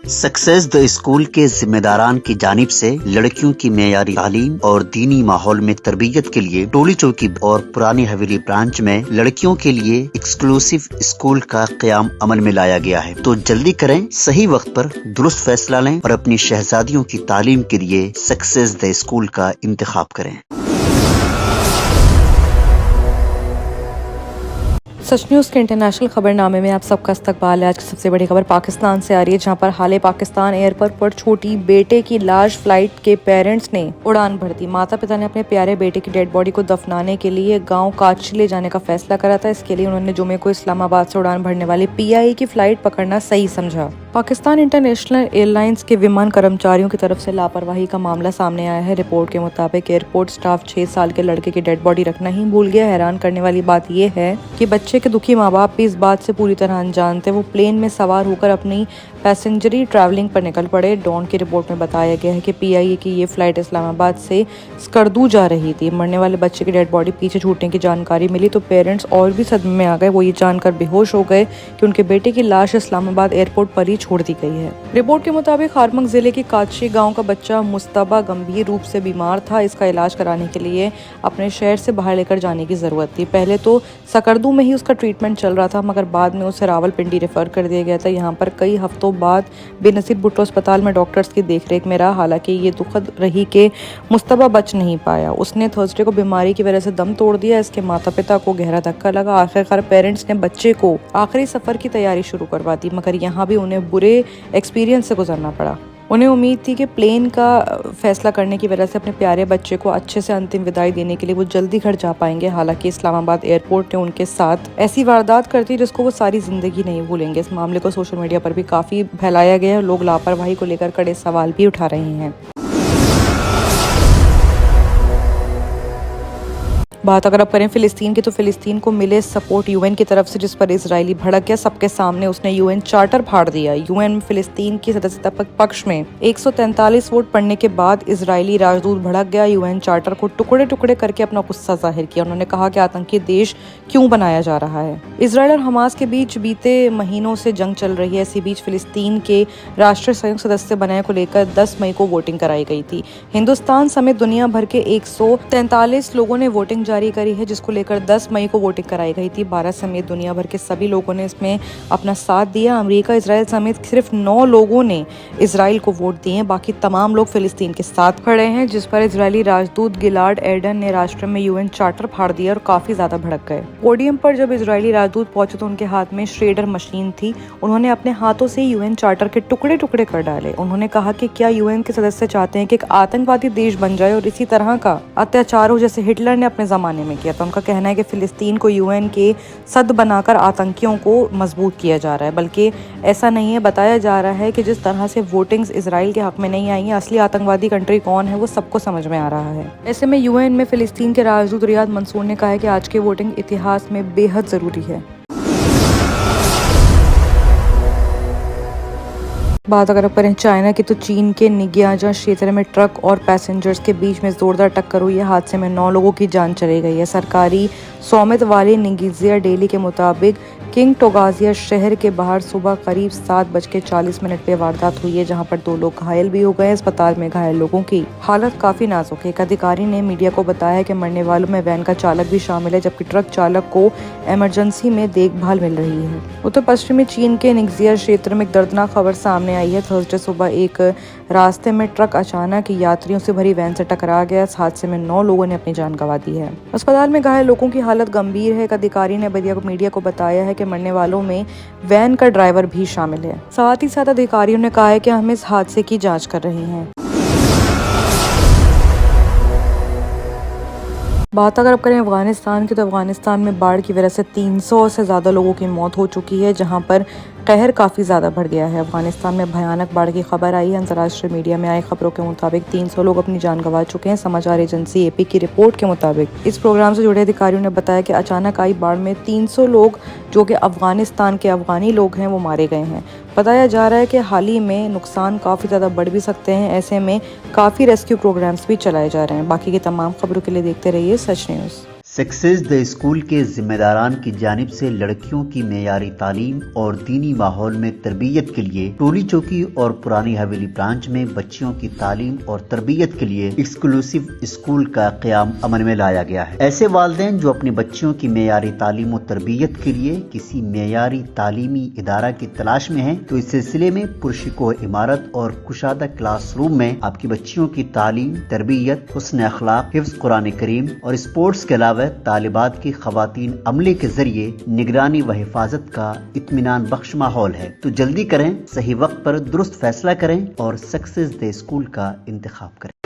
Success the school के जिम्मेदारान की जानिब से लड़कियों की मेयारी तालीम और दीनी माहौल में तरबियत के लिए टोली चौकी और पुरानी हवेली ब्रांच में लड़कियों के लिए एक्सक्लूसिव स्कूल का क़याम अमल में लाया गया है। तो जल्दी करें, सही वक्त पर दुरुस्त फैसला लें और अपनी शहजादियों की तालीम के लिए सक्सेस द स्कूल का इंतखाब करें। सच न्यूज़ के इंटरनेशनल खबरनामे में आप सबका इस्तकबाल है। आज की सबसे बड़ी खबर पाकिस्तान से आ रही है, जहां पर हाल पाकिस्तान एयरपोर्ट पर छोटी बेटे की लाश फ्लाइट के पेरेंट्स ने उड़ान भर दी। माता पिता ने अपने प्यारे बेटे की डेड बॉडी को दफनाने के लिए गांव काची ले जाने का फैसला करा था। इसके लिए उन्होंने जुमे को इस्लामाबाद से उड़ान भरने वाली PIE की फ्लाइट पकड़ना सही समझा। पाकिस्तान इंटरनेशनल एयरलाइंस के विमान कर्मचारियों की तरफ से लापरवाही का मामला सामने आया है। रिपोर्ट के मुताबिक एयरपोर्ट स्टाफ 6 साल के लड़के की डेड बॉडी रखना ही भूल गया। हैरान करने वाली बात यह है कि बच्चे के दुखी माँ बाप भी इस बात से पूरी तरह अनजान थे। वो प्लेन में सवार होकर अपनी पैसेंजरी ट्रैवलिंग पर निकल पड़े। डॉन की रिपोर्ट में बताया गया है कि PIE की ये फ्लाइट इस्लामाबाद से स्कर्दू जा रही थी। मरने वाले बच्चे की डेड बॉडी पीछे छूटने की जानकारी मिली तो पेरेंट्स और भी सदमे में आ गए। वो ये जानकर बेहोश हो गए कि उनके बेटे की लाश इस्लामाबाद एयरपोर्ट पर ही छोड़ दी गई है। रिपोर्ट के मुताबिक हारमंग जिले के काची गाँव का बच्चा मुस्तबा गंभीर रूप से बीमार था। इसका इलाज कराने के लिए अपने शहर से बाहर लेकर जाने की जरूरत थी। पहले तो स्कर्दू में ही उसका ट्रीटमेंट चल रहा था, मगर बाद में उसे रावलपिंडी रेफर कर दिया गया था। यहाँ पर कई हफ्तों बाद बेनजीर भुट्टो अस्पताल में डॉक्टर्स की देखरेख में रहा। हालांकि ये दुखद रही कि मुस्तबा बच नहीं पाया। उसने थर्सडे को बीमारी की वजह से दम तोड़ दिया। इसके माता पिता को गहरा धक्का लगा। आखिरकार पेरेंट्स ने बच्चे को आखिरी सफर की तैयारी शुरू करवा दी, मगर यहाँ भी उन्हें बुरे एक्सपीरियंस से गुजरना पड़ा। उन्हें उम्मीद थी कि प्लेन का फैसला करने की वजह से अपने प्यारे बच्चे को अच्छे से अंतिम विदाई देने के लिए वो जल्दी घर जा पाएंगे। हालांकि इस्लामाबाद एयरपोर्ट ने उनके साथ ऐसी वारदात करती जिसको वो सारी जिंदगी नहीं भूलेंगे। इस मामले को सोशल मीडिया पर भी काफी फैलाया गया है। लोग लापरवाही को लेकर कड़े सवाल भी उठा रहे हैं। बात अगर आप करें फिलिस्तीन की, तो फिलिस्तीन को मिले सपोर्ट UN की तरफ से, जिस पर इजरायली भड़क गया। सबके सामने उसने UN चार्टर फाड़ दिया। UN में फिलिस्तीन की सदस्यता पक्ष में 143 वोट पड़ने के बाद इजरायली राजदूत भड़क गया। UN चार्टर को टुकड़े टुकड़े करके अपना गुस्सा जाहिर किया। उन्होंने कहा कि आतंकी देश क्यों बनाया जा रहा है। इजरायल और हमास के बीच बीते महीनों से जंग चल रही है। इसी बीच फिलिस्तीन के राष्ट्रीय संयुक्त सदस्य बनने को लेकर 10 मई को वोटिंग कराई गई थी। हिंदुस्तान समेत दुनिया भर के 143 लोगों ने वोटिंग जारी करी है, जिसको लेकर 10 मई को वोटिंग कराई गई थी। भारत समेत दुनिया भर के सभी लोगों ने इसमें अपना साथ दिया। अमेरिका, इजराइल समेत सिर्फ 9 लोगों ने इजराइल को वोट दिए। बाकी तमाम लोग फिलिस्तीन के साथ खड़े हैं, जिस पर इजरायली राजदूत गिलाड एर्डन ने राष्ट्र में UN चार्टर फाड़ दिया और काफी ज्यादा भड़क गए। पोडियम पर जब इजरायली राजदूत पहुंचे तो उनके हाथ में श्रेडर मशीन थी। उन्होंने अपने हाथों से UN चार्टर के टुकड़े टुकड़े कर डाले। उन्होंने कहा कि क्या UN के सदस्य चाहते हैं कि एक आतंकवादी देश बन जाए और इसी तरह का अत्याचार हो जैसे हिटलर ने अपने जमाने में किया था। उनका कहना है कि फिलिस्तीन को UN के सद बनाकर आतंकियों को मजबूत किया जा रहा है, बल्कि ऐसा नहीं है। बताया जा रहा है कि जिस तरह से वोटिंग्स इजराइल के हक में नहीं आई है, असली आतंकवादी कंट्री कौन है वो सबको समझ में आ रहा है। ऐसे में UN में फिलिस्तीन के राजदूत रियाद मंसूर ने कहा है कि आज की वोटिंग इतिहास में बेहद जरूरी है। बात अगर करें चाइना की, तो चीन के निग्याजा क्षेत्र में ट्रक और पैसेंजर्स के बीच में जोरदार टक्कर हुई है। हादसे में 9 लोगों की जान चली गई है। सरकारी स्वामित्व वाली निग्जिया डेली के मुताबिक किंग टोगाजिया शहर के बाहर सुबह करीब 7:40 पे वारदात हुई है, जहां पर 2 लोग घायल भी हो गए। अस्पताल में घायल लोगों की हालत काफी नाजुक है। एक अधिकारी ने मीडिया को बताया कि मरने वालों में वैन का चालक भी शामिल है, जबकि ट्रक चालक को इमरजेंसी में देखभाल मिल रही है। उत्तर पश्चिमी चीन के निग्जिया क्षेत्र में एक दर्दनाक खबर सामने आई है। थर्सडे सुबह एक रास्ते में ट्रक अचानक यात्रियों से भरी वैन से टकरा गया। इस हादसे में 9 लोगों ने अपनी जान गंवा दी है। अस्पताल में घायल लोगों की हालत गंभीर है। एक अधिकारी ने मीडिया को बताया है कि मरने वालों में वैन का ड्राइवर भी शामिल है। साथ ही साथ अधिकारियों ने कहा है कि हम इस हादसे की जांच कर रहे हैं। बात अगर आप करें अफगानिस्तान की, तो अफगानिस्तान में बाढ़ की वजह से 300 से ज़्यादा लोगों की मौत हो चुकी है, जहां पर कहर काफ़ी ज़्यादा बढ़ गया है। अफगानिस्तान में भयानक बाढ़ की खबर आई है। अंतर्राष्ट्रीय मीडिया में आई खबरों के मुताबिक 300 लोग अपनी जान गंवा चुके हैं। समाचार एजेंसी AP की रिपोर्ट के मुताबिक इस प्रोग्राम से जुड़े अधिकारियों ने बताया कि अचानक आई बाढ़ में 300 लोग, जो कि अफगानिस्तान के अफगानी लोग हैं, वो मारे गए हैं। बताया जा रहा है कि हाल ही में नुकसान काफ़ी ज़्यादा बढ़ भी सकते हैं। ऐसे में काफ़ी रेस्क्यू प्रोग्राम्स भी चलाए जा रहे हैं। बाकी की तमाम खबरों के लिए देखते रहिए सच न्यूज़। सक्सेस द स्कूल के जिम्मेदारान की जानिब से लड़कियों की मेयारी तालीम और दीनी माहौल में तरबियत के लिए टोली चौकी और पुरानी हवेली ब्रांच में बच्चियों की तालीम और तरबियत के लिए एक्सक्लूसिव स्कूल का क़याम अमल में लाया गया है। ऐसे वालिदैन जो अपनी बच्चियों की मेयारी तालीम और तरबियत के लिए किसी मेयारी तालीमी इदारा की तलाश में है, तो इस सिलसिले में पुरशिको इमारत और कुशादा क्लासरूम में आपकी बच्चियों की तालीम, तरबियत, हुस्न अखलाक, हिफ्ज़ कुरान करीम और स्पोर्ट्स के अलावा तालिबात की खवातीन अमले के जरिए निगरानी व हिफाजत का इत्मीनान बख्श माहौल है। तो जल्दी करें, सही वक्त पर दुरुस्त फैसला करें और सक्सेस द स्कूल का इंतखाब करें।